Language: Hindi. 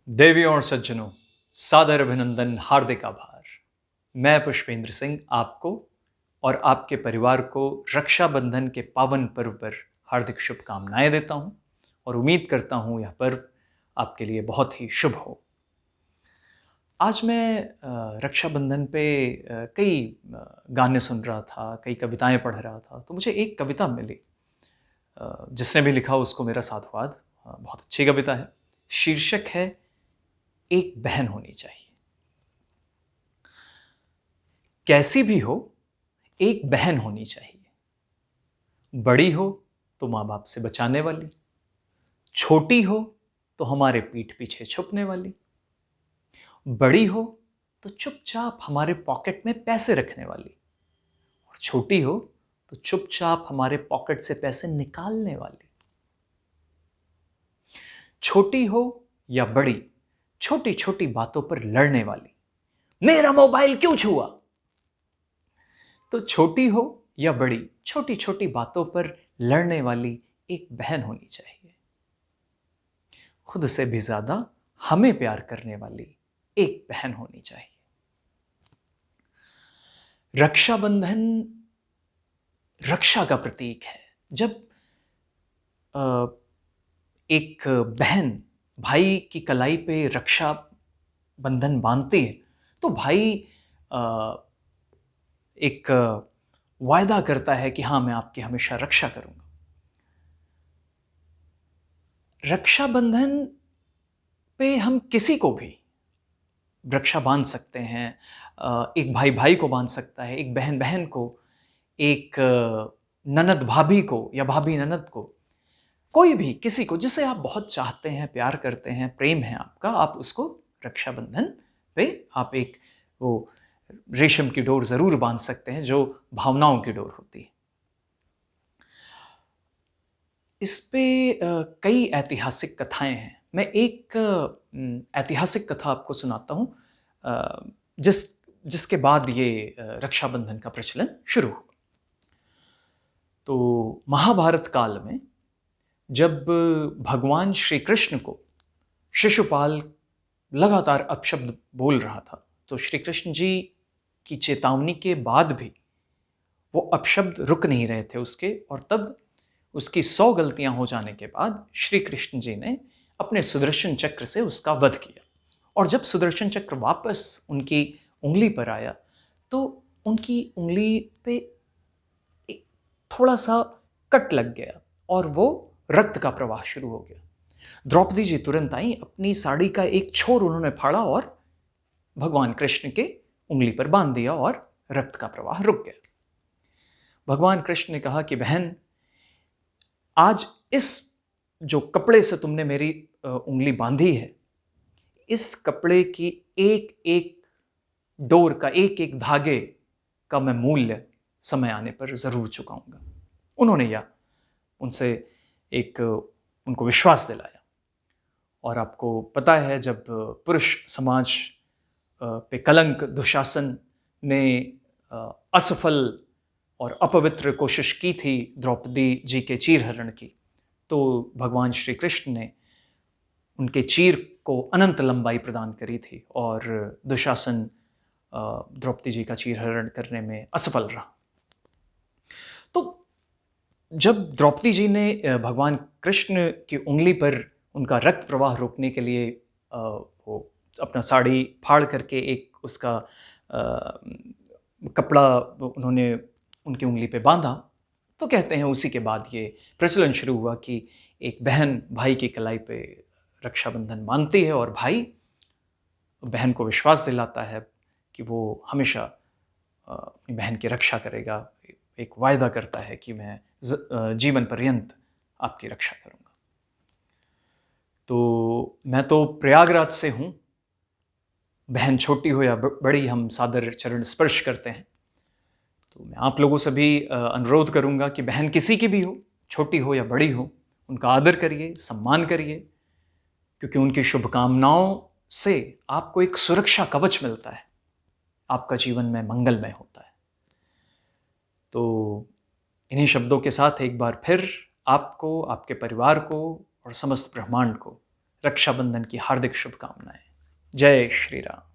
देवियों और सज्जनों, सादर अभिनंदन, हार्दिक आभार। मैं पुष्पेंद्र सिंह आपको और आपके परिवार को रक्षाबंधन के पावन पर्व पर हार्दिक शुभकामनाएं देता हूं और उम्मीद करता हूं यह पर्व आपके लिए बहुत ही शुभ हो। आज मैं रक्षाबंधन पे कई गाने सुन रहा था, कई कविताएं पढ़ रहा था, तो मुझे एक कविता मिली। जिसने भी लिखा उसको मेरा साधुवाद। बहुत अच्छी कविता है। शीर्षक है एक बहन होनी चाहिए। कैसी भी हो, एक बहन होनी चाहिए। बड़ी हो तो माँ बाप से बचाने वाली, छोटी हो तो हमारे पीठ पीछे छुपने वाली, बड़ी हो तो चुपचाप हमारे पॉकेट में पैसे रखने वाली, और छोटी हो तो चुपचाप हमारे पॉकेट से पैसे निकालने वाली। छोटी हो या बड़ी, छोटी छोटी बातों पर लड़ने वाली, मेरा मोबाइल क्यों छुआ। तो छोटी हो या बड़ी, छोटी छोटी बातों पर लड़ने वाली एक बहन होनी चाहिए। खुद से भी ज्यादा हमें प्यार करने वाली एक बहन होनी चाहिए। रक्षाबंधन रक्षा का प्रतीक है। जब अ, एक बहन भाई की कलाई पे रक्षा बंधन बांधती है, तो भाई अ, एक वायदा करता है कि हाँ, मैं आपकी हमेशा रक्षा करूंगा। रक्षाबंधन पे हम किसी को भी रक्षा बांध सकते हैं। एक भाई भाई को बांध सकता है, एक बहन बहन को, एक ननद भाभी को या भाभी ननद को, कोई भी किसी को जिसे आप बहुत चाहते हैं, प्यार करते हैं, प्रेम है आपका, आप उसको रक्षाबंधन पे आप एक वो रेशम की डोर जरूर बांध सकते हैं जो भावनाओं की डोर होती है। इस पे कई ऐतिहासिक कथाएं हैं। मैं एक ऐतिहासिक कथा आपको सुनाता हूं, अ, जिस जिसके बाद ये रक्षाबंधन का प्रचलन शुरू हुआ। तो महाभारत काल में जब भगवान श्री कृष्ण को शिशुपाल लगातार अपशब्द बोल रहा था, तो श्री कृष्ण जी की चेतावनी के बाद भी वो अपशब्द रुक नहीं रहे थे उसके, और तब उसकी 100 गलतियां हो जाने के बाद श्री कृष्ण जी ने अपने सुदर्शन चक्र से उसका वध किया। और जब सुदर्शन चक्र वापस उनकी उंगली पर आया, तो उनकी उंगली पे एक थोड़ा सा कट लग गया और वो रक्त का प्रवाह शुरू हो गया। द्रौपदी जी तुरंत आई, अपनी साड़ी का एक छोर उन्होंने फाड़ा और भगवान कृष्ण के उंगली पर बांध दिया और रक्त का प्रवाह रुक गया। भगवान कृष्ण ने कहा कि बहन, आज इस जो कपड़े से तुमने मेरी उंगली बांधी है, इस कपड़े की एक एक डोर का, एक एक धागे का मैं मूल्य समय आने पर जरूर चुकाऊंगा। उन्होंने या उनसे एक उनको विश्वास दिलाया। और आपको पता है, जब पुरुष समाज पे कलंक दुशासन ने असफल और अपवित्र कोशिश की थी द्रौपदी जी के चीरहरण की, तो भगवान श्री कृष्ण ने उनके चीर को अनंत लंबाई प्रदान करी थी और दुशासन द्रौपदी जी का चीरहरण करने में असफल रहा। तो जब द्रौपदी जी ने भगवान कृष्ण की उंगली पर उनका रक्त प्रवाह रोकने के लिए वो अपना साड़ी फाड़ करके एक उसका कपड़ा उन्होंने उनकी उंगली पे बांधा, तो कहते हैं उसी के बाद ये प्रचलन शुरू हुआ कि एक बहन भाई की कलाई पे रक्षाबंधन बांधती है और भाई बहन को विश्वास दिलाता है कि वो हमेशा अपनी बहन की रक्षा करेगा। एक वायदा करता है कि मैं जीवन पर्यंत आपकी रक्षा करूंगा। तो मैं तो प्रयागराज से हूं। बहन छोटी हो या बड़ी, हम सादर चरण स्पर्श करते हैं। तो मैं आप लोगों से भी अनुरोध करूंगा कि बहन किसी की भी हो, छोटी हो या बड़ी हो, उनका आदर करिए, सम्मान करिए, क्योंकि उनकी शुभकामनाओं से आपको एक सुरक्षा कवच मिलता है, आपका जीवन में मंगलमय होता है। तो इन्हीं शब्दों के साथ एक बार फिर आपको, आपके परिवार को और समस्त ब्रह्मांड को रक्षाबंधन की हार्दिक शुभकामनाएं। जय श्री राम।